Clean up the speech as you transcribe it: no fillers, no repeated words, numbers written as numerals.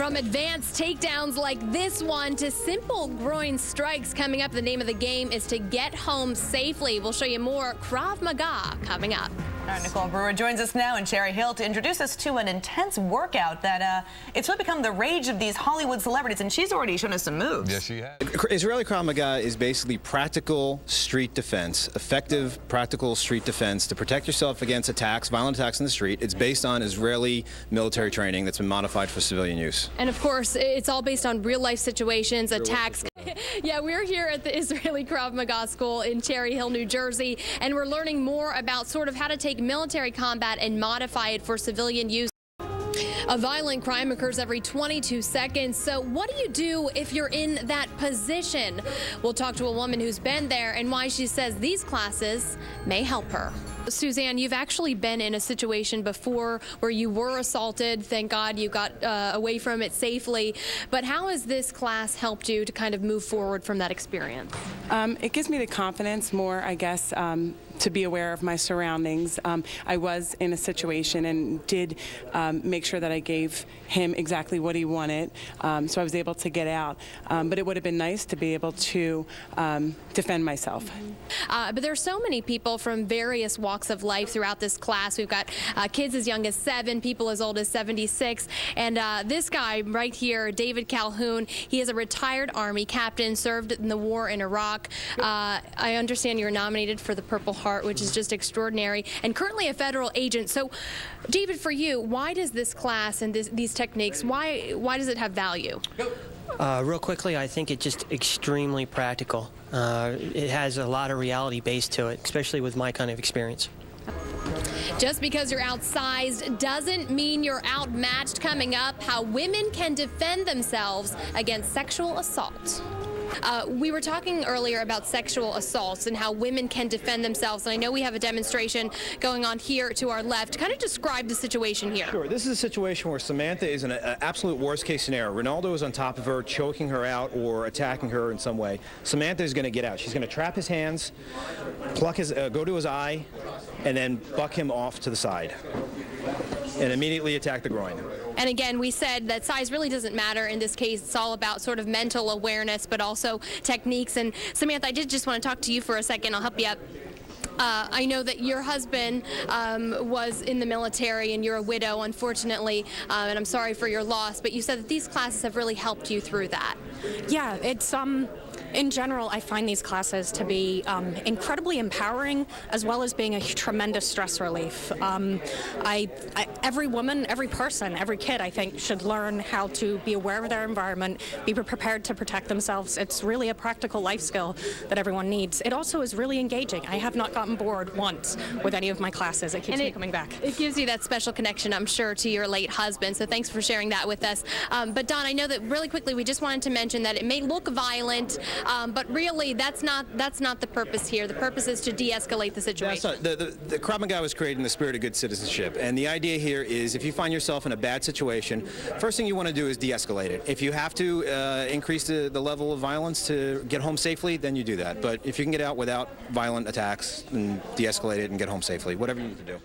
From advanced takedowns like this one to simple groin strikes coming up, the name of the game is to get home safely. We'll show you more Krav Maga coming up. All right, Nicole Brewer joins us now in Cherry Hill to introduce us to an intense workout that it's really become the rage of these Hollywood celebrities, and she's already shown us some moves. Yes, she has. Israeli Krav Maga is basically practical street defense, effective practical street defense to protect yourself against attacks, violent attacks in the street. It's based on Israeli military training that's been modified for civilian use. And of course, it's all based on real life situations, attacks. Yeah, we're here at the Israeli Krav Maga School in Cherry Hill, New Jersey, and we're learning more about sort of how to take military combat and modify it for civilian use. A violent crime occurs every 22 seconds, so what do you do if you're in that position? We'll talk to a woman who's been there and why she says these classes may help her. Suzanne, you've actually been in a situation before where you were assaulted. Thank God you got away from it safely. But how has this class helped you to kind of move forward from that experience? It gives me the confidence more, I guess, to be aware of my surroundings. I was in a situation and did make sure that I gave him exactly what he wanted, so I was able to get out. But it would have been nice to be able to defend myself. But there are so many people from various walks of life throughout this class. We've got kids as young as 7, people as old as 76, and this guy right here, David Calhoun, he is a retired Army captain, served in the war in Iraq. I understand you're nominated for the Purple Heart, which is just extraordinary, and currently a federal agent. So, David, for you, why does this class and these techniques, why does it have value? Real quickly, I think it's just extremely practical. It has a lot of reality base to it, especially with my kind of experience. Just because you're outsized doesn't mean you're outmatched. Coming up, how women can defend themselves against sexual assault. We were talking earlier about sexual assaults and how women can defend themselves, and I know we have a demonstration going on here to our left. Kind of describe the situation here. Sure. This is a situation where Samantha is in an absolute worst-case scenario. Rinaldo is on top of her, choking her out or attacking her in some way. Samantha is going to get out. She's going to trap his hands, pluck his, go to his eye, and then buck him off to the side, and immediately attack the groin. And again, we said that size really doesn't matter in this case. It's all about sort of mental awareness, but also techniques. And Samantha, I did just want to talk to you for a second. I'll help you up. I know that your husband was in the military and you're a widow, unfortunately, and I'm sorry for your loss, but you said that these classes have really helped you through that. Yeah, it's in general, I find these classes to be incredibly empowering, as well as being a tremendous stress relief. Every woman, every person, every kid, I think, should learn how to be aware of their environment, be prepared to protect themselves. It's really a practical life skill that everyone needs. It also is really engaging. I have not gotten bored once with any of my classes. It keeps me coming back. It gives you that special connection, I'm sure, to your late husband, so thanks for sharing that with us. But Don, I know that really quickly we just wanted to mention that it may look violent, but really that's not the purpose here. The purpose is to de-escalate the situation. The Krav Maga was created in the spirit of good citizenship, and the idea here is if you find yourself in a bad situation, first thing you want to do is de-escalate it. If you have to increase the level of violence to get home safely, then you do that. But if you can get out without violent attacks, then de-escalate it and get home safely, whatever you need to do.